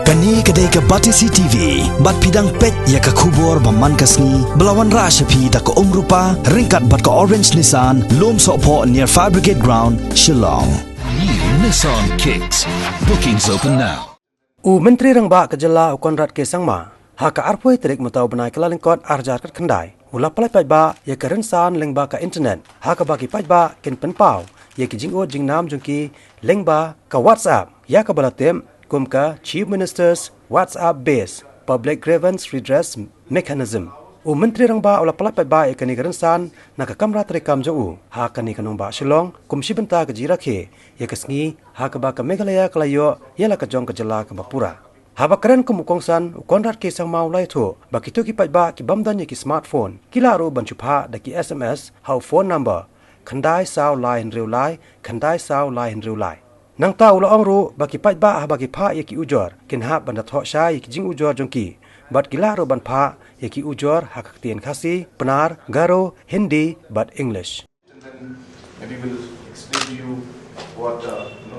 Kani kedai ke Batisi TV, bat pidang pet ya ke kubur baman kasni, belawan rashapi da ke rupa, ringkat bat ke orange Nissan, lom sokpo near Fire Brigade Ground, Shillong. New Nissan Kicks. Bookings open now. Menteri Rangba kejala Konrad ke Sangma, haka arpoi terik mutau benai kelalingkot arjar kat kendai. Ula palai PAIDBAH ya ke RYNSAN LYNGBA ke internet, haka bagi PAIDBAH ken penpau, ya ke JINGEH JINGNAM jungki LYNGBA ke WhatsApp, ya ke balatem kum ke Chief Minister's WhatsApp Base Public Grievance Redress Mechanism. Menteri Rangba ula palai PAIDBAH ya ke ni RYNSAN na ke kamera terekam jau, haka ni kanong ba Shillong, kum sibenta ke jirakhe, ya ke sengi, haka ba ke Meghalaya kelayo, ya la ke jong kejala ke Bapura. Haba keren kumukongsan Konrad ke sang mau lai tho baki to ki PAIDBAH ki bamdan ki smartphone kila ro banchupha da ki SMS how phone number khandai saw line real lai khandai saw line real lai nang ta ula ong ro baki PAIDBAH baki pha ye ki ujor kin ha ban tho sha ye ki jing ujor jongki bat kila ro ban pha ye ki ujor hak tien khasi penar garo hindi but English. And then maybe we'll explain to you what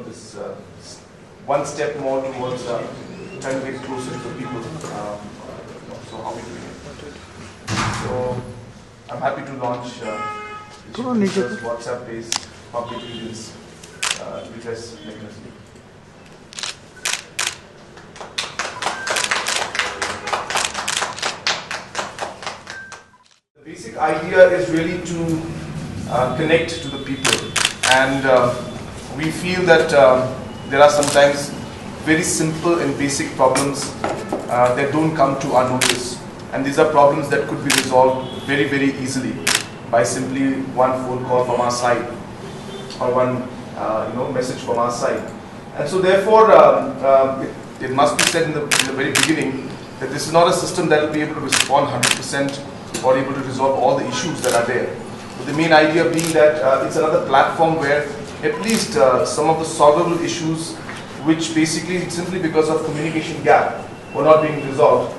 this one step more towards trying to get closer to the people. So how we do it. So I'm happy to launch this WhatsApp-based public grievance redress mechanism. The basic idea is really to connect to the people, and we feel that there are sometimes very simple and basic problems that don't come to our notice, and these are problems that could be resolved very, very easily by simply one phone call from our side or one message from our side. And so therefore it must be said in the very beginning that this is not a system that will be able to respond 100% or able to resolve all the issues that are there. But the main idea being that it's another platform where at least some of the solvable issues, which basically simply because of communication gap were not being resolved,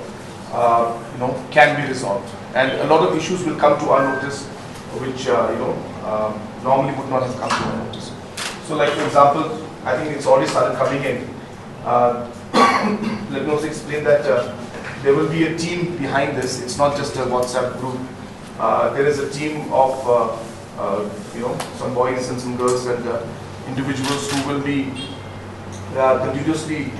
can be resolved. And a lot of issues will come to our notice, which normally would not have come to our notice. So, like for example, I think it's already started coming in. Let me also explain that there will be a team behind this. It's not just a WhatsApp group. There is a team of some boys and some girls and individuals who will be continuously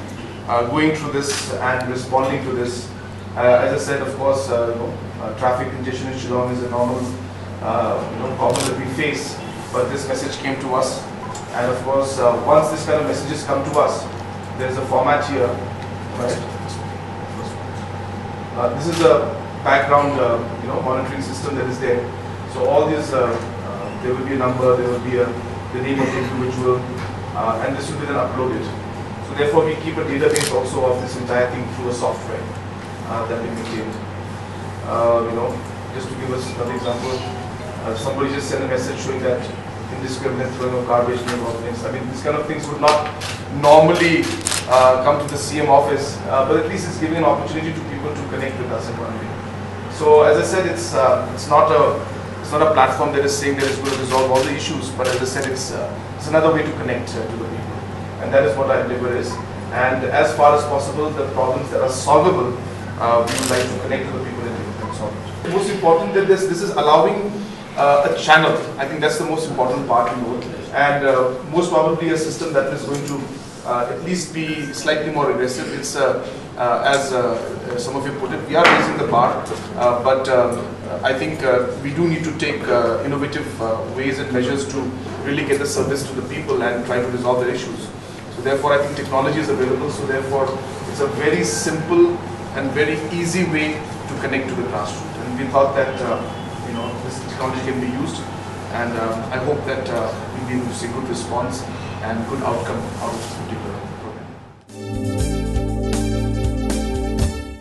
going through this and responding to this. As I said, of course, traffic congestion in Shillong is a normal problem that we face, but this message came to us, and of course, once this kind of messages come to us, there is a format here, right? This is a background, monitoring system that is there. So all these, there will be a number, there will be the name of the individual, and this will be then uploaded. So therefore we keep a database also of this entire thing through a software that we maintained. Just to give us another example, somebody just sent a message showing that indiscriminate throwing of garbage near governments. I mean, these kind of things would not normally come to the CM office, but at least it's giving an opportunity to people to connect with us in one way. So as I said, it's not a platform that is saying that it's going to resolve all the issues, but as I said, it's another way to connect to the people, and that is what our endeavor is. And as far as possible, the problems that are solvable, we would like to connect to the people and solve it. The most important that this is allowing a channel. I think that's the most important part in both, and most probably a system that is going to at least be slightly more aggressive. It's as some of you put it, we are raising the bar, but I think we do need to take innovative ways and measures to really get the service to the people and try to resolve their issues. So therefore I think technology is available, so therefore it's a very simple and very easy way to connect to the grassroots, and we thought that this technology can be used, and I hope that we'll be able to see good response and good outcome out of this particular